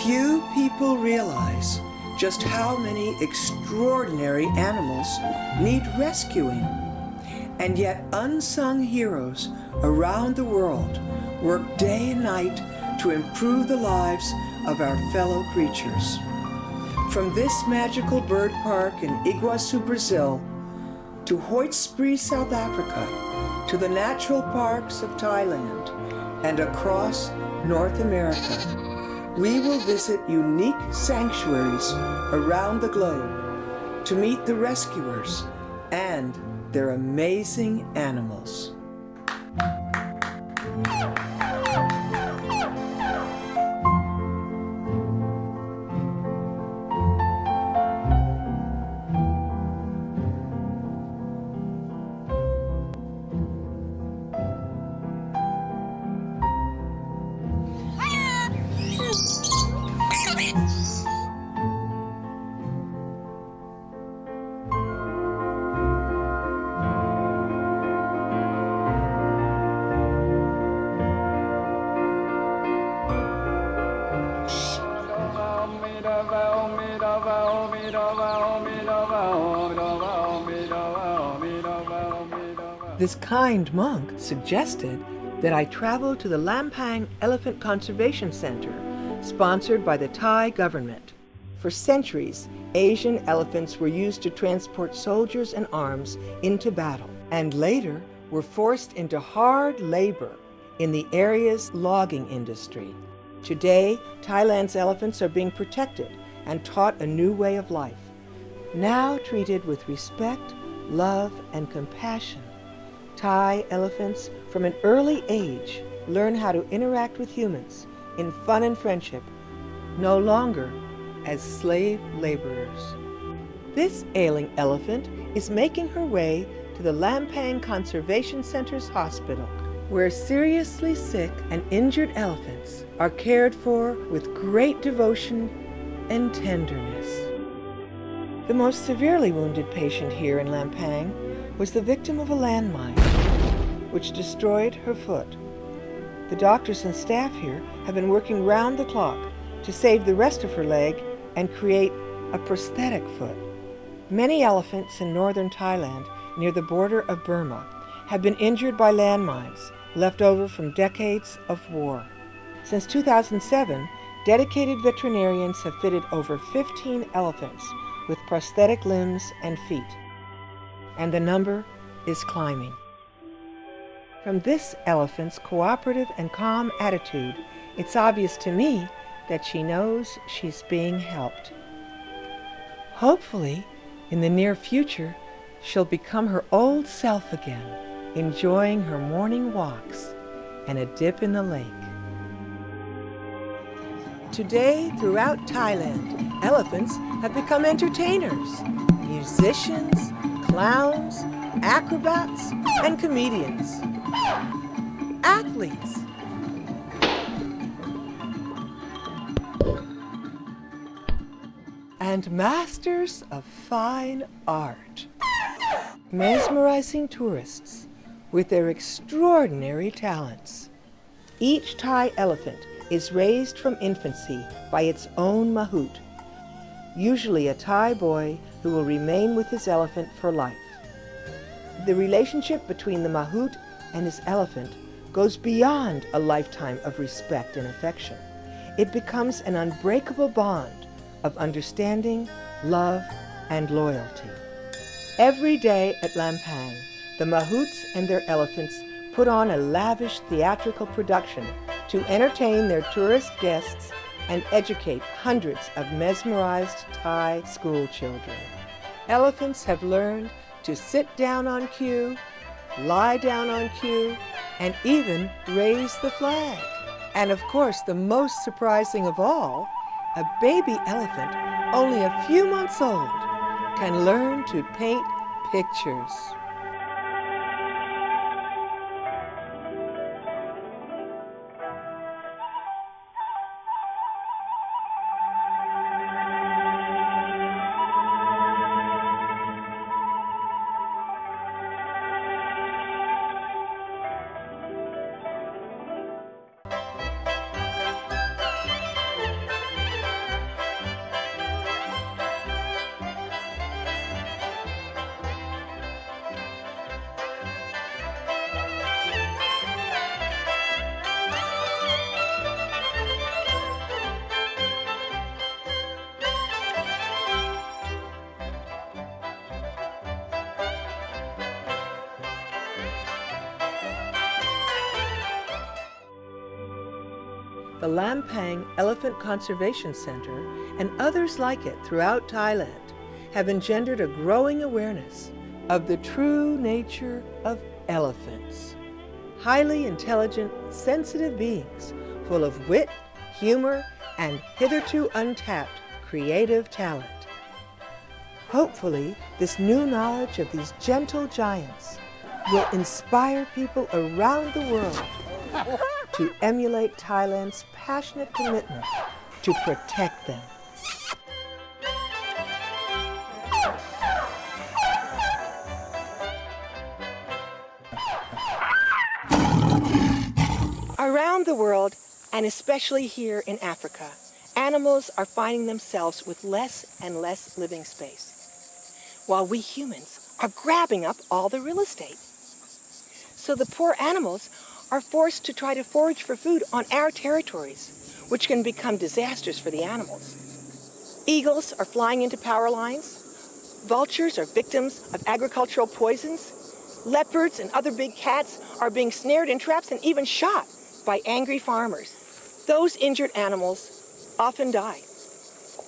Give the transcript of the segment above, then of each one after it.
Few people realize just how many extraordinary animals need rescuing. And yet unsung heroes around the world work day and night to improve the lives of our fellow creatures. From this magical bird park in Iguazu, Brazil, to Hoyt-Spree, South Africa, to the natural parks of Thailand, and across North America, we will visit unique sanctuaries around the globe to meet the rescuers and their amazing animals. This kind monk suggested that I travel to the Lampang Elephant Conservation Center, sponsored by the Thai government. For centuries, Asian elephants were used to transport soldiers and arms into battle, and later were forced into hard labor in the area's logging industry. Today, Thailand's elephants are being protected and taught a new way of life, now treated with respect, love, and compassion. Thai elephants, from an early age, learn how to interact with humans in fun and friendship, no longer as slave laborers. This ailing elephant is making her way to the Lampang Conservation Center's hospital, where seriously sick and injured elephants are cared for with great devotion and tenderness. The most severely wounded patient here in Lampang was the victim of a landmine, which destroyed her foot. The doctors and staff here have been working round the clock to save the rest of her leg and create a prosthetic foot. Many elephants in northern Thailand, near the border of Burma, have been injured by landmines left over from decades of war. Since 2007, dedicated veterinarians have fitted over 15 elephants with prosthetic limbs and feet, and the number is climbing. From this elephant's cooperative and calm attitude, it's obvious to me that she knows she's being helped. Hopefully, in the near future, she'll become her old self again, enjoying her morning walks and a dip in the lake. Today, throughout Thailand, elephants have become entertainers, musicians, clowns, acrobats, and comedians. Athletes. And masters of fine art. Mesmerizing tourists with their extraordinary talents. Each Thai elephant is raised from infancy by its own mahout, usually a Thai boy who will remain with his elephant for life. The relationship between the mahout and his elephant goes beyond a lifetime of respect and affection. It becomes an unbreakable bond of understanding, love, and loyalty. Every day at Lampang, the mahouts and their elephants put on a lavish theatrical production to entertain their tourist guests and educate hundreds of mesmerized Thai school children. Elephants have learned to sit down on cue, lie down on cue, and even raise the flag. And of course, the most surprising of all, a baby elephant, only a few months old, can learn to paint pictures. the Lampang Elephant Conservation Center, and others like it throughout Thailand have engendered a growing awareness of the true nature of elephants. Highly intelligent, sensitive beings full of wit, humor, and hitherto untapped creative talent. Hopefully, this new knowledge of these gentle giants will inspire people around the world to emulate Thailand's passionate commitment to protect them. Around the world, and especially here in Africa, animals are finding themselves with less and less living space, while we humans are grabbing up all the real estate. So the poor animals are forced to try to forage for food on our territories, which can become disasters for the animals. Eagles are flying into power lines. Vultures are victims of agricultural poisons. Leopards and other big cats are being snared in traps and even shot by angry farmers. Those injured animals often die,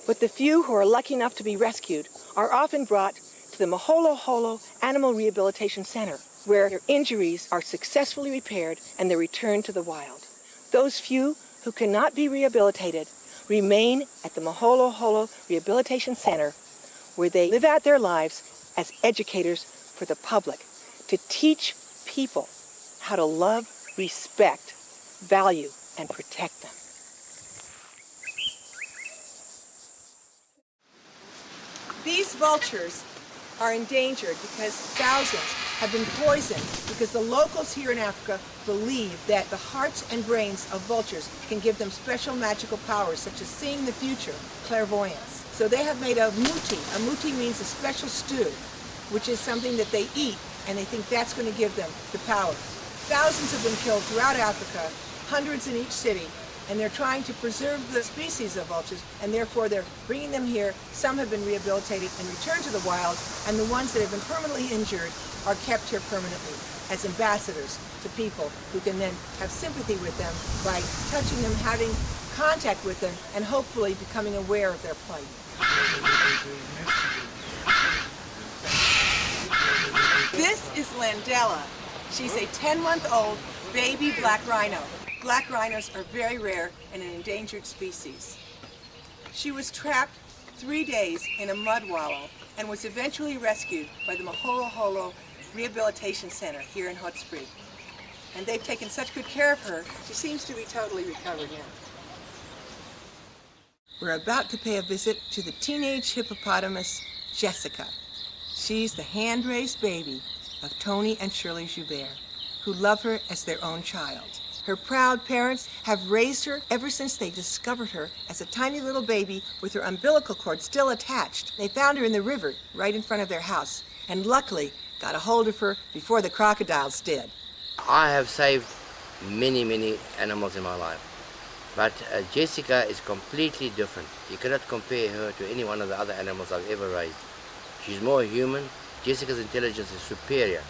but the few who are lucky enough to be rescued are often brought to the Maholo Holo Animal Rehabilitation Center, where their injuries are successfully repaired and they're returned to the wild. Those few who cannot be rehabilitated remain at the Maholo Holo Rehabilitation Center, where they live out their lives as educators for the public to teach people how to love, respect, value, and protect them. These vultures are endangered because thousands have been poisoned because the locals here in Africa believe that the hearts and brains of vultures can give them special magical powers such as seeing the future, clairvoyance. So they have made a muti. A muti means a special stew, which is something that they eat, and they think that's going to give them the power. Thousands have been killed throughout Africa, hundreds in each city, and they're trying to preserve the species of vultures, and therefore they're bringing them here. Some have been rehabilitated and returned to the wild, and the ones that have been permanently injured are kept here permanently as ambassadors to people who can then have sympathy with them by touching them, having contact with them, and hopefully becoming aware of their plight. This is Landella. She's a 10-month-old baby black rhino. Black rhinos are very rare and an endangered species. She was trapped 3 days in a mud wallow and was eventually rescued by the Maholo Holo Rehabilitation Center here in Hot Spring. And they've taken such good care of her, she seems to be totally recovered now. We're about to pay a visit to the teenage hippopotamus, Jessica. She's the hand-raised baby of Tony and Shirley Joubert, who love her as their own child. Her proud parents have raised her ever since they discovered her as a tiny little baby with her umbilical cord still attached. They found her in the river right in front of their house, and luckily got a hold of her before the crocodiles did. I have saved many animals in my life, but Jessica is completely different. You cannot compare her to any one of the other animals I've ever raised. She's more human. Jessica's intelligence is superior.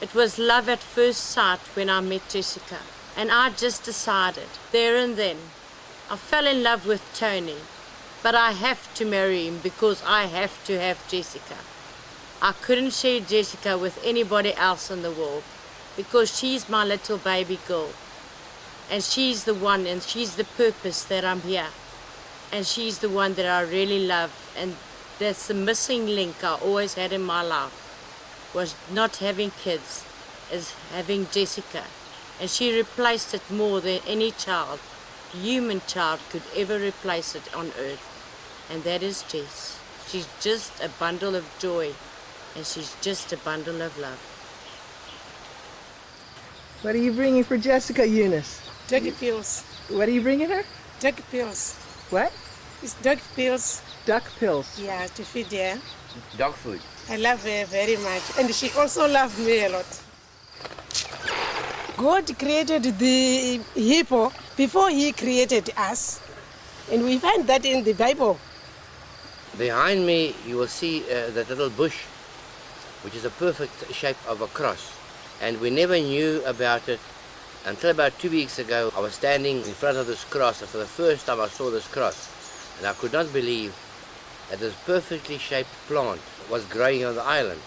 It was love at first sight when I met Jessica. And I just decided, there and then, I fell in love with Tony, but I have to marry him because I have to have Jessica. I couldn't share Jessica with anybody else in the world because she's my little baby girl. And she's the one, and she's the purpose that I'm here. And she's the one that I really love. And that's the missing link I always had in my life, was not having kids, is having Jessica. And she replaced it more than any child, human child, could ever replace it on earth. And that is Jess. She's just a bundle of joy, and she's just a bundle of love. What are you bringing for Jessica, Eunice? Dog pills. What are you bringing her? Dog pills. What? It's dog pills. Duck pills. Yeah, to feed her. Dog food. I love her very much. And she also loves me a lot. God created the hippo before he created us. And we find that in the Bible. Behind me, you will see that little bush, which is a perfect shape of a cross. And we never knew about it Until about 2 weeks ago, I was standing in front of this cross, and for the first time I saw this cross, and I could not believe that this perfectly shaped plant was growing on the island.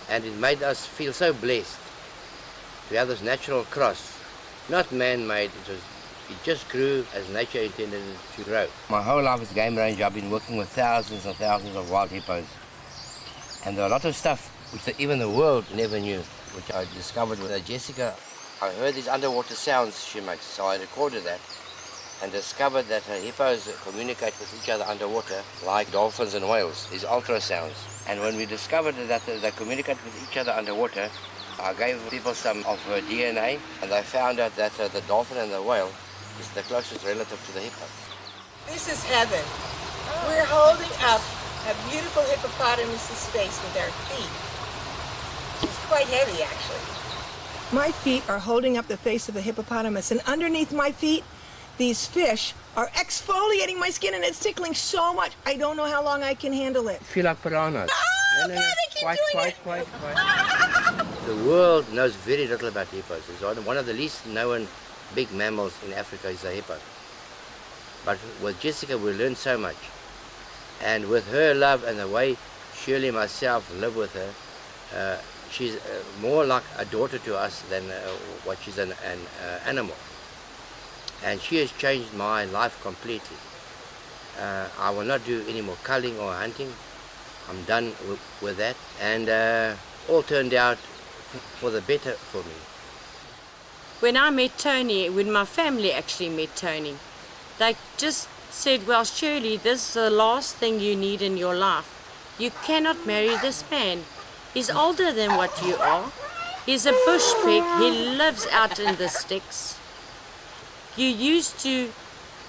And it made us feel so blessed to have this natural cross, not man-made. It just grew as nature intended it to grow. My whole life as game ranger, I've been working with thousands and thousands of wild hippos. And there are a lot of stuff which even the world never knew, which I discovered with Jessica. I heard these underwater sounds she makes, so I recorded that and discovered that hippos communicate with each other underwater like dolphins and whales, these ultrasounds. And when we discovered that they communicate with each other underwater, I gave people some of her DNA, and they found out that the dolphin and the whale is the closest relative to the hippo. This is heaven. We're holding up a beautiful hippopotamus's face with our feet. It's quite heavy, actually. My feet are holding up the face of the hippopotamus, and underneath my feet, these fish are exfoliating my skin, and it's tickling so much. I don't know how long I can handle it. I feel like piranhas. Oh, God, I keep doing it. The world knows very little about hippos. It's one of the least known big mammals in Africa is the hippo. But with Jessica, we learned so much. And with her love and the way Shirley and myself live with her, she's more like a daughter to us than what she's an animal. And she has changed my life completely. I will not do any more culling or hunting. I'm done with that. And all turned out for the better for me. When I met Tony, when my family actually met Tony, they just said, well, Shirley, this is the last thing you need in your life. You cannot marry this man. He's older than what you are. He's a bush pig. He lives out in the sticks. You're used to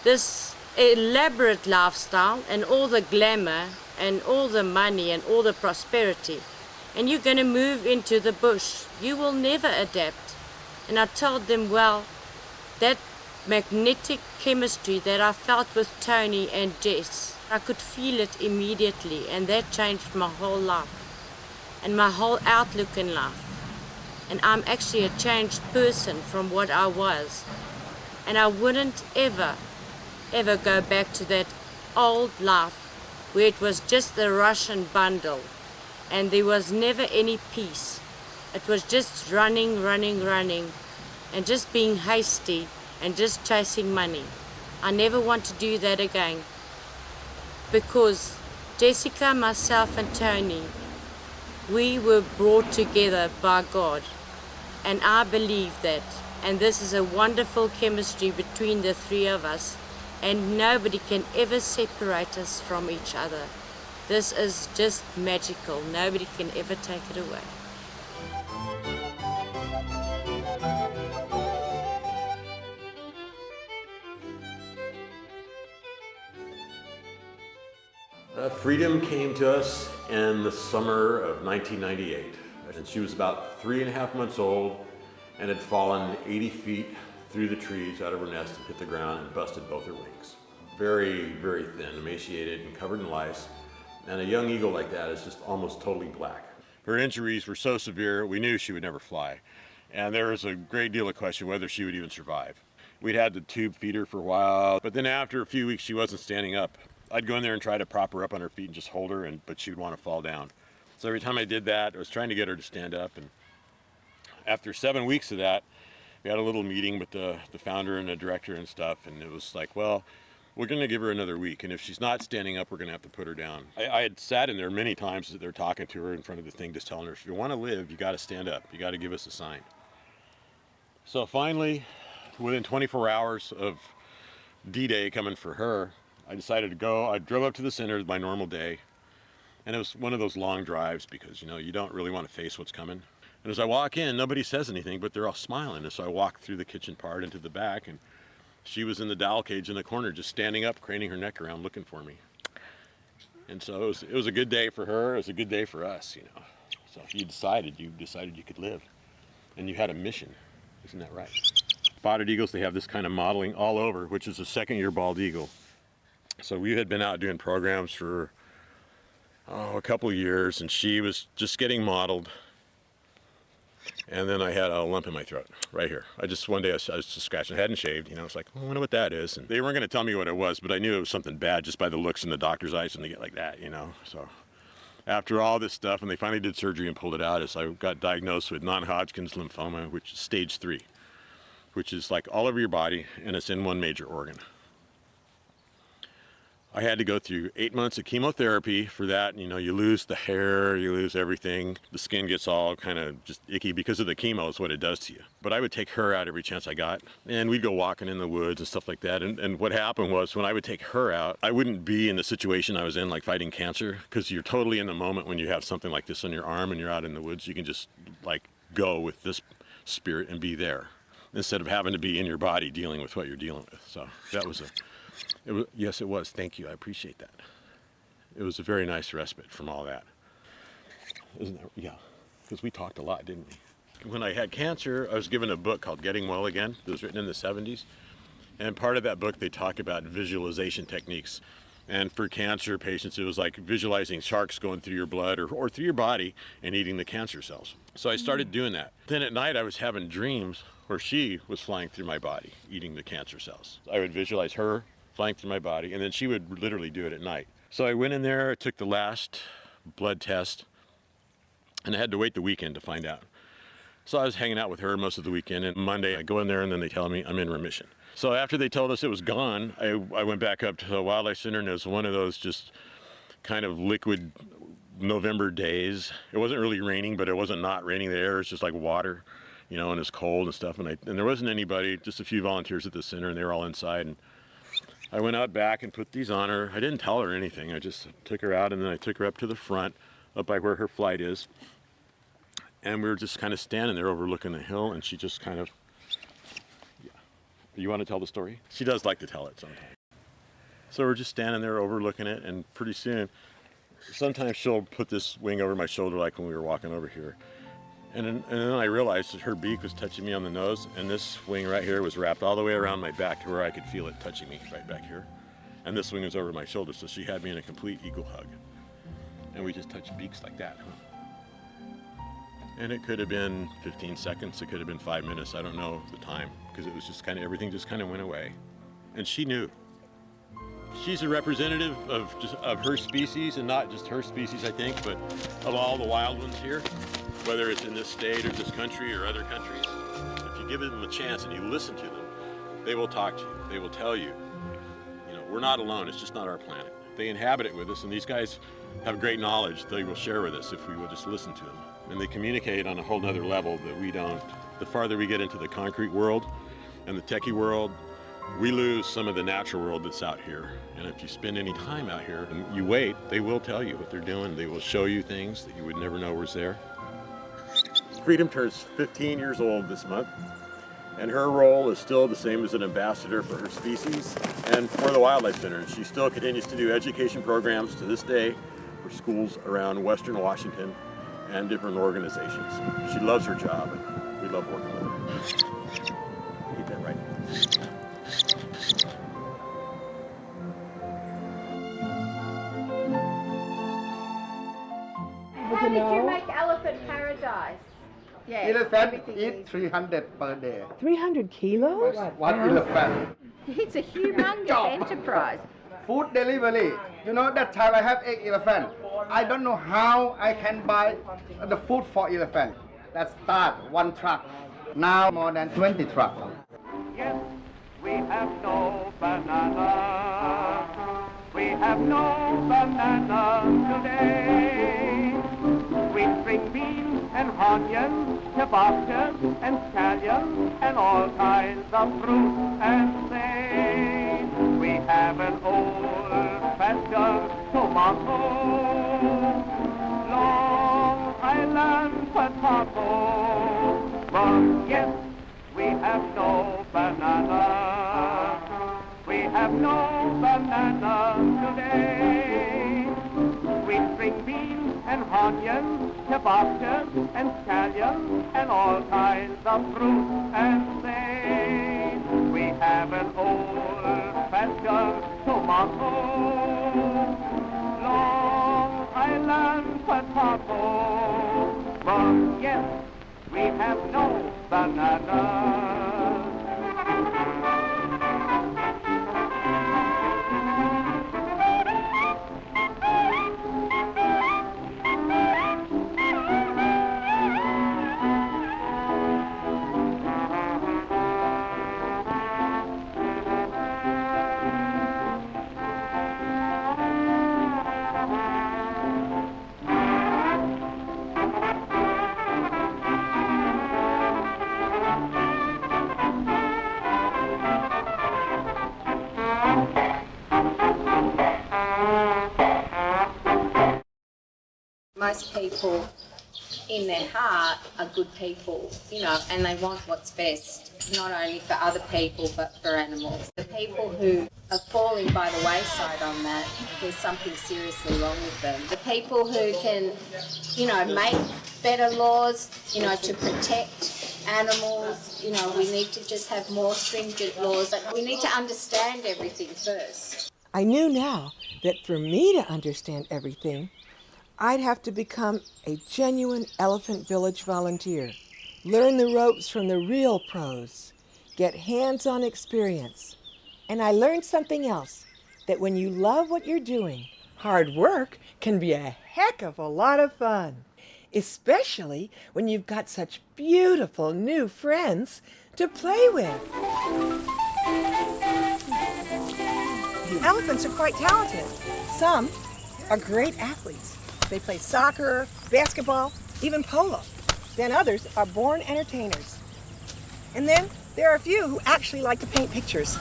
this elaborate lifestyle and all the glamour and all the money and all the prosperity. And you're going to move into the bush. You will never adapt. And I told them, well, that magnetic chemistry that I felt with Tony and Jess, I could feel it immediately, and that changed my whole life and my whole outlook in life. And I'm actually a changed person from what I was. And I wouldn't ever go back to that old life where it was just the Russian bundle and there was never any peace. It was just running and just being hasty and just chasing money. I never want to do that again, because Jessica, myself and Tony, we were brought together by God, and I believe that. And this is a wonderful chemistry between the three of us, and nobody can ever separate us from each other. This is just magical. Nobody can ever take it away. Freedom came to us in the summer of 1998. And she was about 3.5 months old and had fallen 80 feet through the trees out of her nest and hit the ground and busted both her wings. Very, very thin, emaciated and covered in lice. And a young eagle like that is just almost totally black. Her injuries were so severe, we knew she would never fly. And there was a great deal of question whether she would even survive. We'd had to tube feed her for a while, but then after a few weeks, she wasn't standing up. I'd go in there and try to prop her up on her feet and just hold her, but she would want to fall down. So every time I did that, I was trying to get her to stand up. And after 7 weeks of that, we had a little meeting with the founder and the director and stuff, and it was like, well, we're going to give her another week, and if she's not standing up, we're going to have to put her down. I had sat in there many times that they're talking to her in front of the thing, just telling her, if you want to live, you got to stand up. You got to give us a sign. So finally, within 24 hours of D-Day coming for her, I decided to go. I drove up to the center my normal day, and it was one of those long drives because, you don't really want to face what's coming. And as I walk in, nobody says anything, but they're all smiling. And so I walk through the kitchen part into the back, and she was in the dowel cage in the corner, just standing up, craning her neck around, looking for me. And so it was a good day for her. It was a good day for us, So you decided you could live, and you had a mission. Isn't that right? Spotted eagles, they have this kind of modeling all over, which is a second-year bald eagle. So we had been out doing programs for a couple of years, and she was just getting modeled. And then I had a lump in my throat, right here. One day I was just scratching. I hadn't shaved, I was like, I wonder what that is. And they weren't going to tell me what it was, but I knew it was something bad just by the looks in the doctor's eyes when they get like that, So after all this stuff, and they finally did surgery and pulled it out, I got diagnosed with non-Hodgkin's lymphoma, which is stage 3, which is like all over your body, and it's in one major organ. I had to go through 8 months of chemotherapy for that. You lose the hair, you lose everything. The skin gets all kind of just icky because of the chemo is what it does to you. But I would take her out every chance I got, and we'd go walking in the woods and stuff like that. And what happened was when I would take her out, I wouldn't be in the situation I was in, like fighting cancer, because you're totally in the moment when you have something like this on your arm and you're out in the woods. You can just like go with this spirit and be there instead of having to be in your body dealing with what you're dealing with. So that was yes, it was. Thank you. I appreciate that. It was a very nice respite from all that. Isn't that? Yeah, because we talked a lot, didn't we? When I had cancer, I was given a book called Getting Well Again. It was written in the 70s. And part of that book, they talk about visualization techniques. And for cancer patients, it was like visualizing sharks going through your blood or through your body and eating the cancer cells. So I started doing that. Then at night, I was having dreams where she was flying through my body, eating the cancer cells. I would visualize her flying through my body, and then she would literally do it at night. So I went in there, I took the last blood test, and I had to wait the weekend to find out. So I was hanging out with her most of the weekend, and Monday I go in there and then they tell me I'm in remission. So after they told us it was gone, I went back up to the wildlife center, and it was one of those just kind of liquid November days. It wasn't really raining, but it wasn't not raining. The air was just like water, and it's cold and stuff. And there wasn't anybody, just a few volunteers at the center, and they were all inside. And I went out back and put these on her. I didn't tell her anything. I just took her out, and then I took her up to the front, up by where her flight is. And we were just kind of standing there overlooking the hill, and she just kind of, yeah. You want to tell the story? She does like to tell it sometimes. So we're just standing there overlooking it, and pretty soon, sometimes she'll put this wing over my shoulder like when we were walking over here. And then I realized that her beak was touching me on the nose, and this wing right here was wrapped all the way around my back to where I could feel it touching me right back here. And this wing was over my shoulder, so she had me in a complete eagle hug. And we just touched beaks like that, And it could have been 15 seconds, it could have been 5 minutes, I don't know the time, because it was just kind of, everything just kind of went away. And she knew. She's a representative of her species, and not just her species, I think, but of all the wild ones here. Whether it's in this state or this country or other countries, if you give them a chance and you listen to them, they will talk to you. They will tell you, we're not alone. It's just not our planet. They inhabit it with us, and these guys have great knowledge they will share with us if we will just listen to them. And they communicate on a whole nother level that we don't. The farther we get into the concrete world and the techie world, we lose some of the natural world that's out here. And if you spend any time out here and you wait, they will tell you what they're doing. They will show you things that you would never know was there. Freedom turns 15 years old this month, and her role is still the same as an ambassador for her species and for the Wildlife Center. And she still continues to do education programs to this day for schools around Western Washington and different organizations. She loves her job, and we love working with her. Get that right. How did you make elephant paradise? Yeah, Elephant eat 300 per day. 300 kilos? One elephant. it's a humongous enterprise. Food delivery. That time I have 8 elephants. I don't know how I can buy the food for elephant. That start 1 truck. Now more than 20 trucks. Yes, we have no banana. We have no banana today. We string beans and onions, hippos and scallions, and all kinds of fruit and seeds. We have an old-fashioned tomato, Long Island potato. But yes, we have no banana. We have no banana today. We string beans and onions, hippos and scallions, and all kinds of fruit and seeds. We have an old-fashioned tomato, Long Island potato. But yes, we have no bananas. Most people in their heart are good people, you know, and they want what's best, not only for other people but for animals. The people who are falling by the wayside on that, there's something seriously wrong with them. The people who can, you know, make better laws, you know, to protect animals, you know, we need to just have more stringent laws, but we need to understand everything first. I knew now that for me to understand everything, I'd have to become a genuine Elephant Village volunteer, learn the ropes from the real pros, get hands-on experience. And I learned something else, that when you love what you're doing, hard work can be a heck of a lot of fun, especially when you've got such beautiful new friends to play with. Elephants are quite talented. Some are great athletes. They play soccer, basketball, even polo. Then others are born entertainers. And then there are a few who actually like to paint pictures.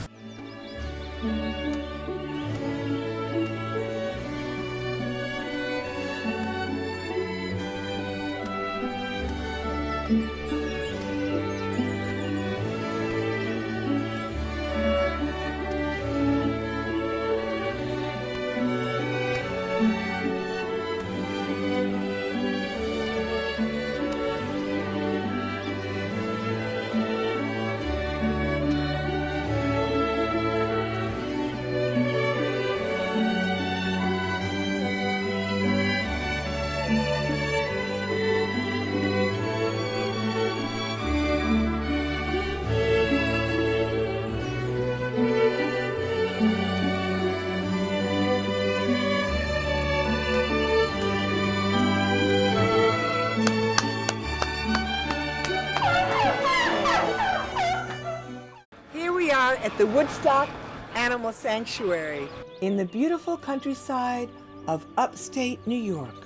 At the Woodstock Animal Sanctuary in the beautiful countryside of upstate New York,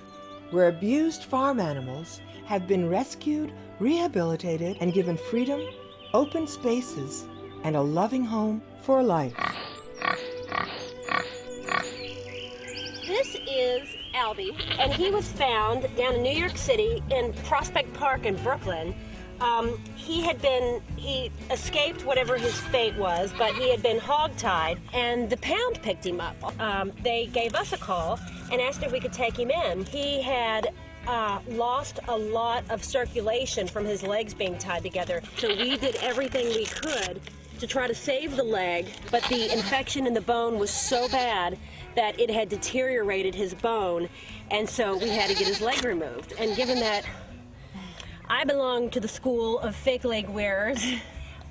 where abused farm animals have been rescued, rehabilitated, and given freedom, open spaces, and a loving home for life. This is Albie, and he was found down in New York City in Prospect Park in Brooklyn. He escaped whatever his fate was, but he had been hogtied, and the pound picked him up. They gave us a call and asked if we could take him in. He had lost a lot of circulation from his legs being tied together, so we did everything we could to try to save the leg, but the infection in the bone was so bad that it had deteriorated his bone, and so we had to get his leg removed. And given that I belong to the school of fake leg wearers,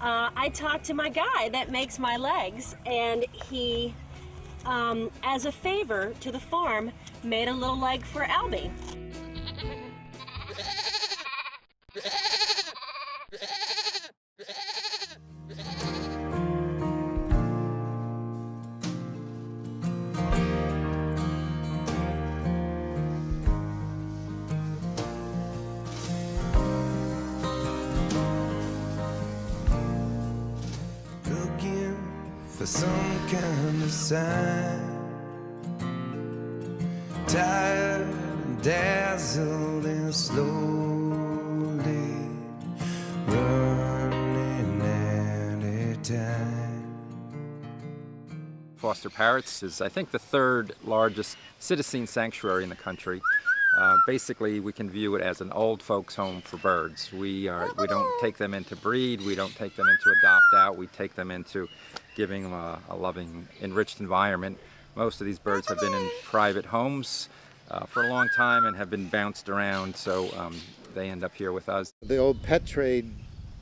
I talked to my guy that makes my legs, and he, as a favor to the farm, made a little leg for Albie. For some kind of sign, tired and dazzled and slowly running out of time. Foster Parrots is, I think, the third largest citizen sanctuary in the country. Basically, we can view it as an old folks' home for birds. We don't take them in to breed, we don't take them in to adopt out, we take them into giving them a loving, enriched environment. Most of these birds have been in private homes for a long time and have been bounced around, so they end up here with us. The old pet trade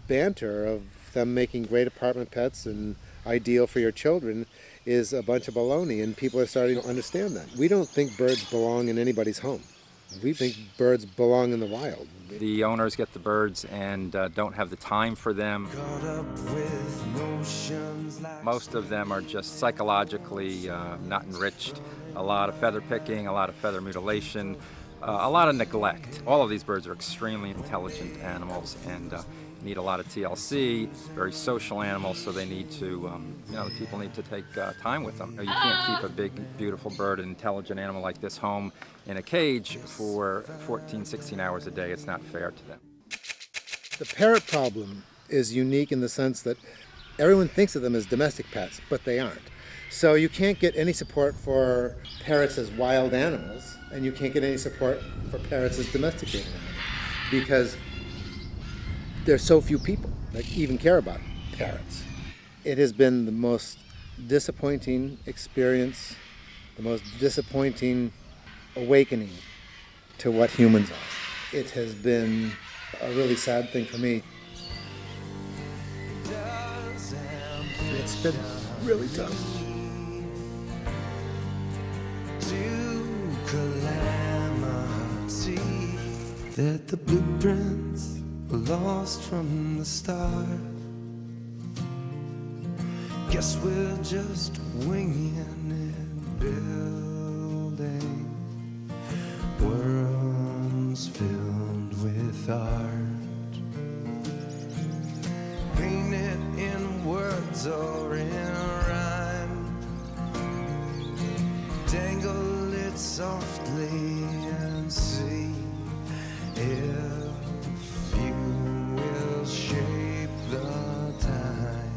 banter of them making great apartment pets and ideal for your children is a bunch of baloney, and people are starting to understand that. We don't think birds belong in anybody's home. We think birds belong in the wild. The owners get the birds and don't have the time for them. Most of them are just psychologically not enriched. A lot of feather picking, a lot of feather mutilation, a lot of neglect. All of these birds are extremely intelligent animals and need a lot of TLC, very social animals, so they need to, the people need to take time with them. You can't keep a big, beautiful bird, an intelligent animal like this home in a cage for 14, 16 hours a day. It's not fair to them. The parrot problem is unique in the sense that everyone thinks of them as domestic pets, but they aren't. So you can't get any support for parrots as wild animals, and you can't get any support for parrots as domesticated animals, because there's so few people that even care about parrots. It has been the most disappointing experience, the most disappointing awakening to what humans are. It has been a really sad thing for me. It's been really tough. That the blueprints were lost from the start. Guess we're just winging and building worlds filled with art. Paint it in words or in rhyme. Dangle it softly and see if you will shape the time.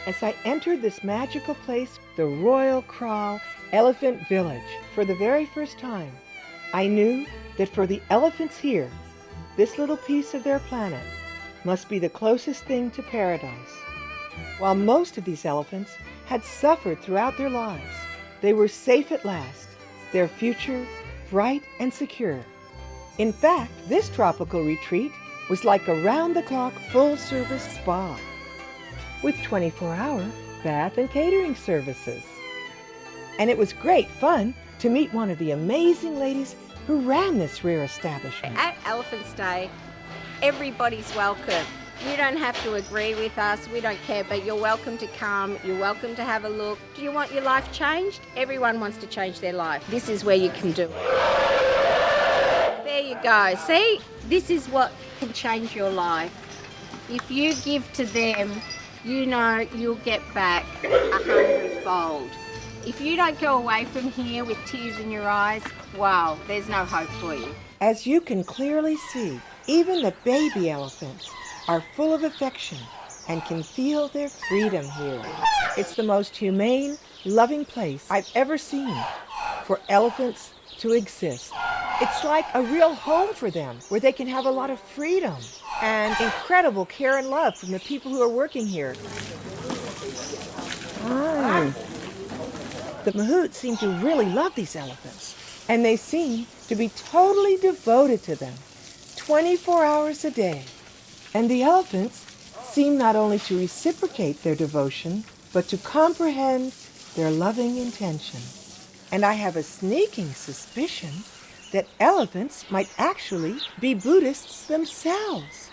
As I entered this magical place, the Royal Kraal Elephant Village, for the very first time, I knew that for the elephants here, this little piece of their planet must be the closest thing to paradise. While most of these elephants had suffered throughout their lives, they were safe at last, their future bright and secure. In fact, this tropical retreat was like a round-the-clock full-service spa with 24-hour bath and catering services. And it was great fun to meet one of the amazing ladies who ran this rare establishment. At Elephants Day, everybody's welcome. You don't have to agree with us, we don't care, but you're welcome to come, you're welcome to have a look. Do you want your life changed? Everyone wants to change their life. This is where you can do it. There you go. See? This is what can change your life. If you give to them, you know you'll get back 100-fold. If you don't go away from here with tears in your eyes, wow, there's no hope for you. As you can clearly see, even the baby elephants are full of affection and can feel their freedom here. It's the most humane, loving place I've ever seen for elephants to exist. It's like a real home for them, where they can have a lot of freedom and incredible care and love from the people who are working here. The mahouts seem to really love these elephants, and they seem to be totally devoted to them, 24 hours a day. And the elephants seem not only to reciprocate their devotion, but to comprehend their loving intention. And I have a sneaking suspicion that elephants might actually be Buddhists themselves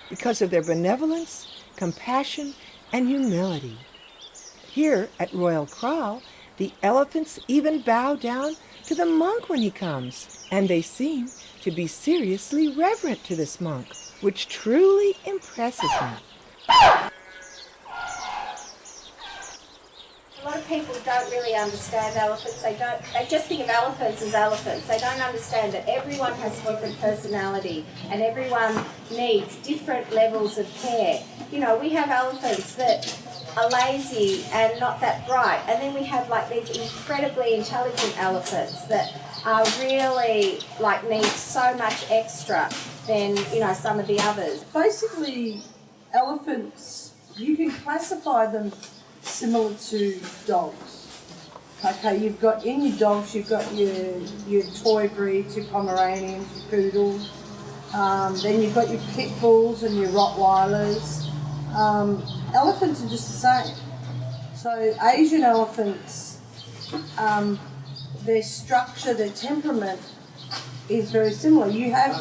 because of their benevolence, compassion, and humility. Here at Royal Kraal, the elephants even bow down to the monk when he comes, and they seem to be seriously reverent to this monk, which truly impresses me. A lot of people don't really understand elephants. They just think of elephants as elephants. They don't understand that everyone has a different personality and everyone needs different levels of care. You know, we have elephants that are lazy and not that bright, and then we have like these incredibly intelligent elephants that are really need so much extra than, you know, some of the others. Basically, elephants you can classify them similar to dogs. Okay, you've got in your dogs, you've got your toy breeds, your Pomeranians, your poodles. Then you've got your pit bulls and your Rottweilers. Elephants are just the same. So Asian elephants, their structure, their temperament is very similar. You have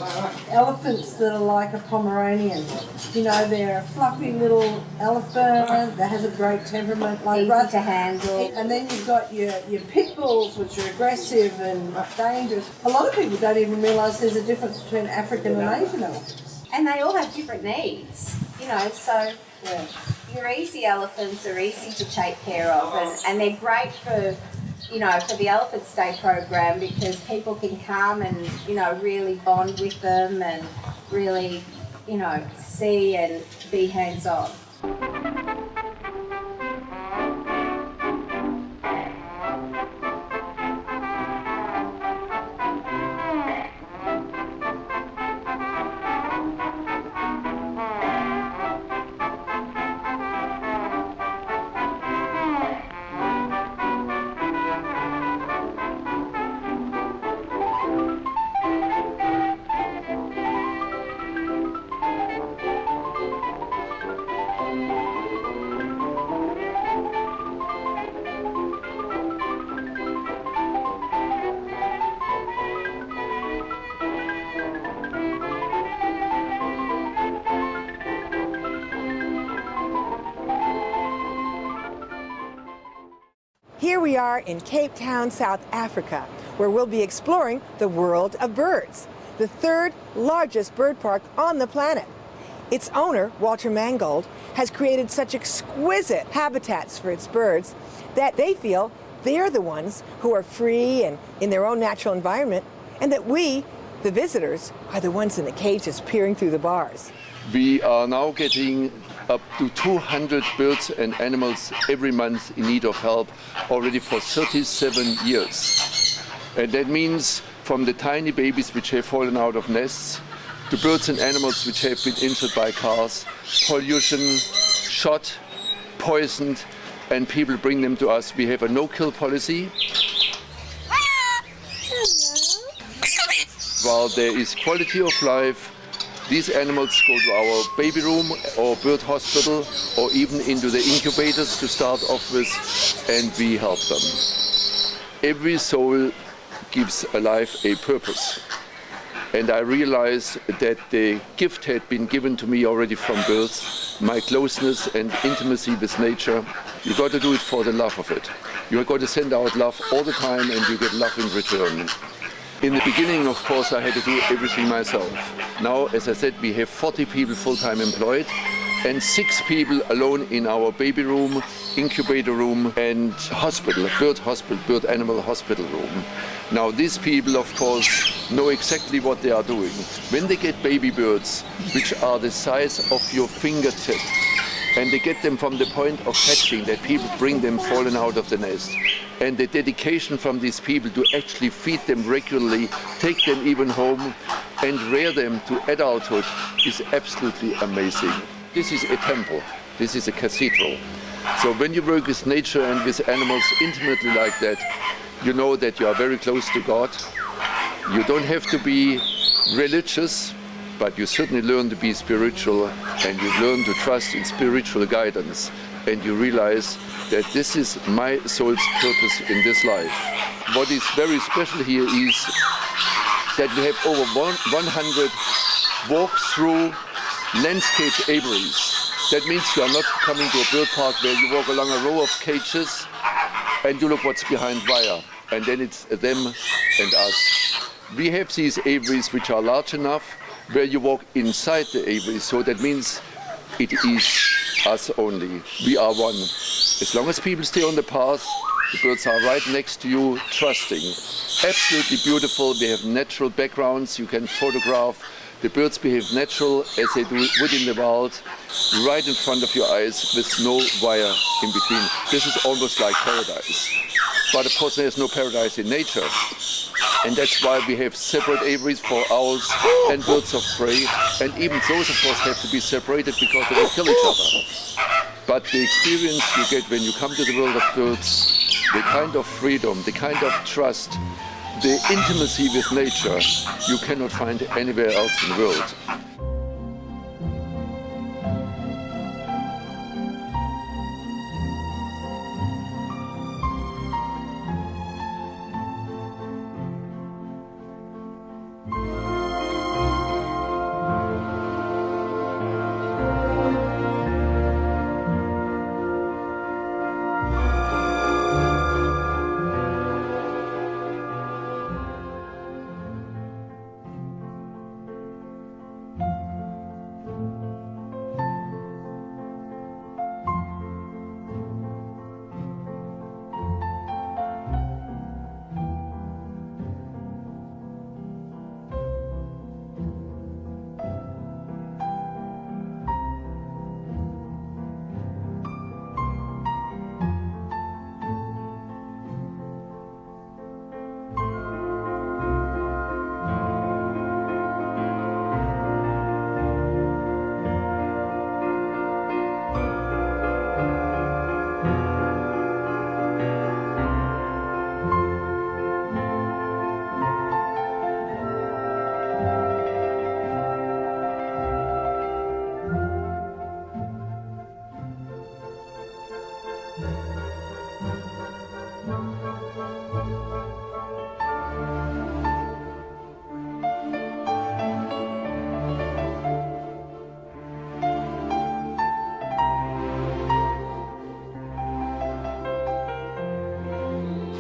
elephants that are like a Pomeranian. You know, they're a fluffy little elephant that has a great temperament, like easy to handle. And then you've got your pit bulls, which are aggressive and dangerous. A lot of people don't even realise there's a difference between African and Asian elephants. And they all have different needs, you know, so your easy elephants are easy to take care of, and they're great for, you know, for the Elephant Stay program, because people can come and, you know, really bond with them and really, you know, see and be hands-on. Here we are in Cape Town, South Africa, where we'll be exploring the world of birds, the third largest bird park on the planet. Its owner, Walter Mangold, has created such exquisite habitats for its birds that they feel they're the ones who are free and in their own natural environment, and that we, the visitors, are the ones in the cages peering through the bars. We are now getting up to 200 birds and animals every month in need of help already for 37 years. And that means from the tiny babies which have fallen out of nests, to birds and animals which have been injured by cars, pollution, shot, poisoned, and people bring them to us. We have a no-kill policy. While there is quality of life, these animals go to our baby room or bird hospital or even into the incubators to start off with, and we help them. Every soul gives a life a purpose. And I realized that the gift had been given to me already from birth, my closeness and intimacy with nature. You got to do it for the love of it. You got to send out love all the time and you get love in return. In the beginning, of course, I had to do everything myself. Now, as I said, we have 40 people full-time employed and 6 people alone in our baby room, incubator room and hospital, bird animal hospital room. Now, these people, of course, know exactly what they are doing. When they get baby birds, which are the size of your fingertip, and they get them from the point of hatching, that people bring them fallen out of the nest. And the dedication from these people to actually feed them regularly, take them even home, and rear them to adulthood is absolutely amazing. This is a temple. This is a cathedral. So when you work with nature and with animals intimately like that, you know that you are very close to God. You don't have to be religious, but you certainly learn to be spiritual, and you learn to trust in spiritual guidance, and you realize that this is my soul's purpose in this life. What is very special here is that we have over 100 walk-through landscape aviaries. That means you are not coming to a bird park where you walk along a row of cages and you look what's behind wire, and then it's them and us. We have these aviaries which are large enough where you walk inside the aviary, so that means it is us only. We are one. As long as people stay on the path, the birds are right next to you, trusting. Absolutely beautiful. We have natural backgrounds you can photograph. The birds behave natural as they would in the wild, right in front of your eyes with no wire in between. This is almost like paradise. But of course there's no paradise in nature. And that's why we have separate aviaries for owls and birds of prey. And even those, of course, have to be separated because they will kill each other. But the experience you get when you come to the world of birds, the kind of freedom, the kind of trust, the intimacy with nature, you cannot find anywhere else in the world.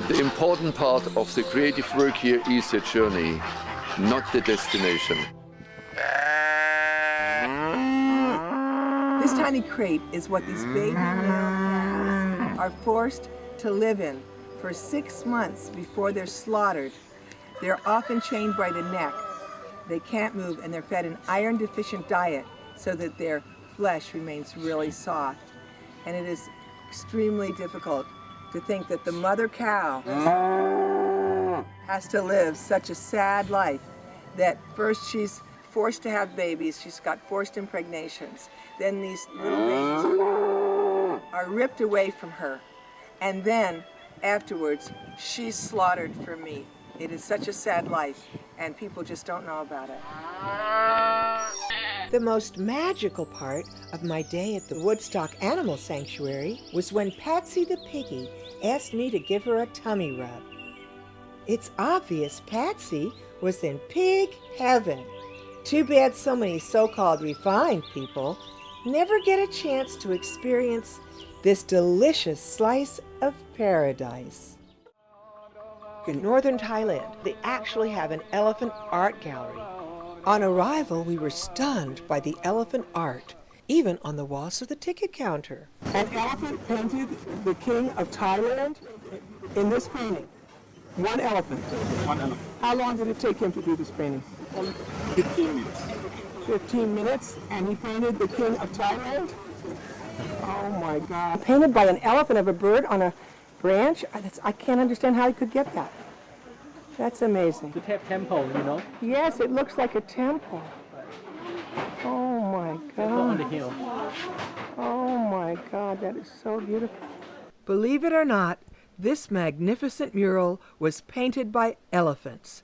The important part of the creative work here is the journey, not the destination. This tiny crate is what these baby male calves are forced to live in for 6 months before they're slaughtered. They're often chained by the neck. They can't move, and they're fed an iron-deficient diet so that their flesh remains really soft. And it is extremely difficult to think that the mother cow has to live such a sad life, that first she's forced to have babies, she's got forced impregnations, then these little babies are ripped away from her, and then afterwards she's slaughtered for meat. It is such a sad life, and people just don't know about it. The most magical part of my day at the Woodstock Animal Sanctuary was when Patsy the piggy asked me to give her a tummy rub. It's obvious Patsy was in pig heaven. Too bad so many so-called refined people never get a chance to experience this delicious slice of paradise. In northern Thailand, they actually have an elephant art gallery. On arrival, we were stunned by the elephant art, even on the walls of the ticket counter. An elephant painted the king of Thailand in this painting. One elephant. One elephant. How long did it take him to do this painting? 15 minutes. 15 minutes, and he painted the king of Thailand? Oh my God. Painted by an elephant of a bird on a branch? I can't understand how he could get that. That's amazing. The temple, you know? Yes, it looks like a temple. Oh my God. Temple on the hill. Oh my God, that is so beautiful. Believe it or not, this magnificent mural was painted by elephants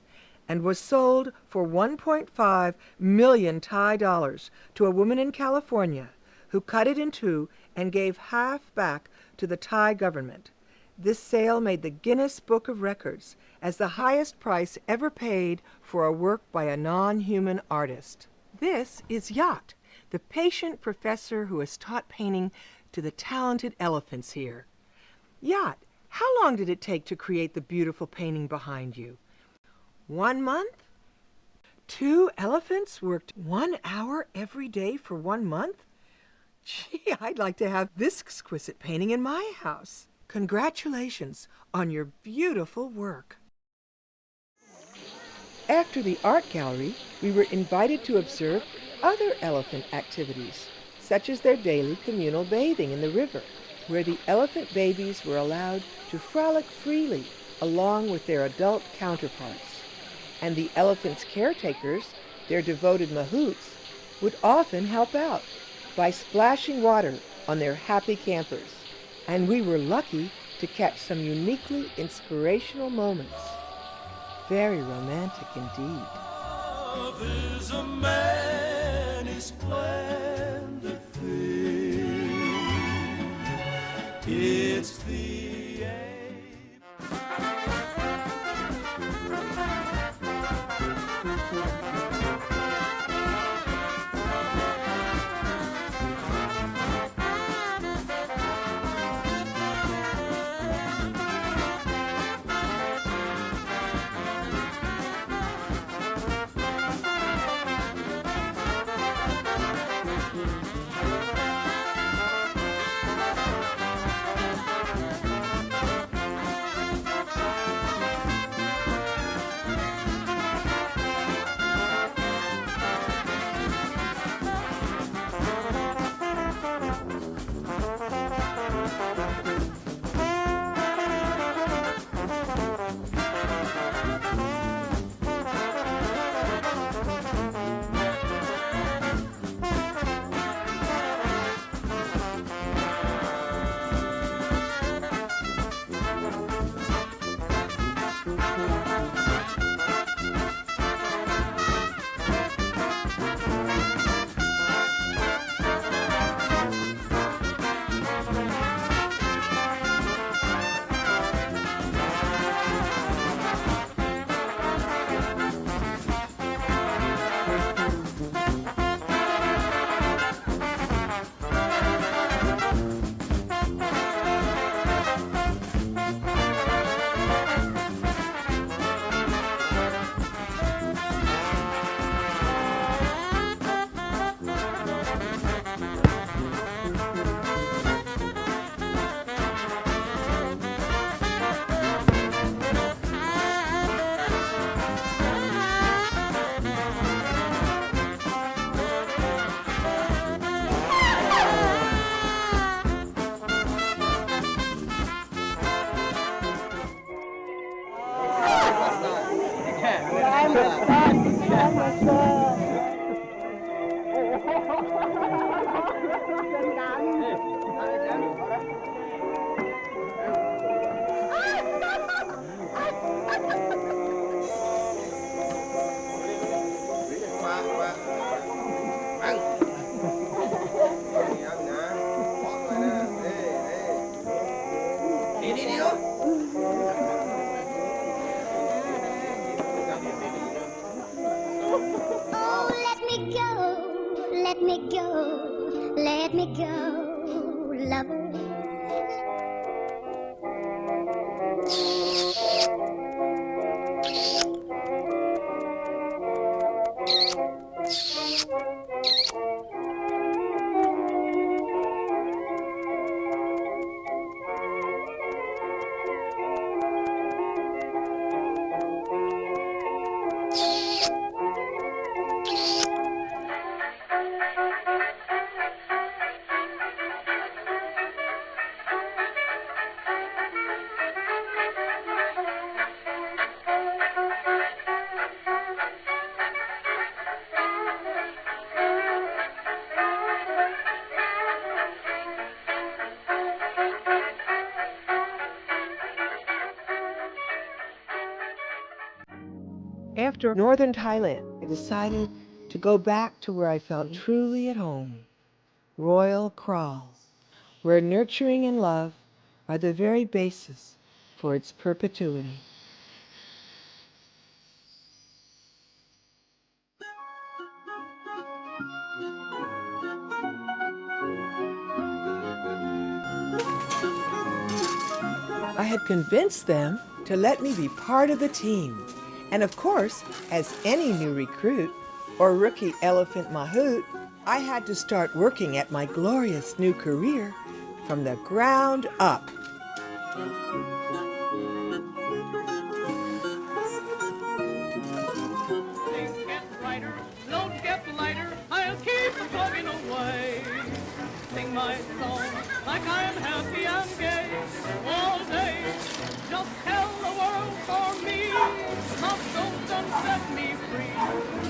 and was sold for 1.5 million Thai dollars to a woman in California who cut it in two and gave half back to the Thai government. This sale made the Guinness Book of Records as the highest price ever paid for a work by a non-human artist. This is Yacht, the patient professor who has taught painting to the talented elephants here. Yacht, how long did it take to create the beautiful painting behind you? 1 month? 2 elephants worked 1 hour every day for 1 month? Gee, I'd like to have this exquisite painting in my house. Congratulations on your beautiful work. After the art gallery, we were invited to observe other elephant activities, such as their daily communal bathing in the river, where the elephant babies were allowed to frolic freely along with their adult counterparts. And the elephants' caretakers, their devoted mahouts, would often help out by splashing water on their happy campers, and we were lucky to catch some uniquely inspirational moments. Very romantic indeed. Love is a many splendid thing. It's the aim. Let me go, let me go, lover. After northern Thailand, I decided to go back to where I felt truly at home, Royal Kraal, where nurturing and love are the very basis for its perpetuity. I had convinced them to let me be part of the team. And of course, as any new recruit or rookie elephant mahout, I had to start working at my glorious new career from the ground up. Things get brighter, loads get lighter, I'll keep plugging away. Sing my song like I'm happy and gay all day. Just tell the world for me, love don't set me free.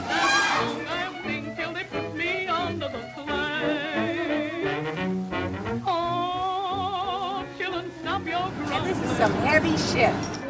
That song I'll sing till they put me under the sleigh. heavy ship.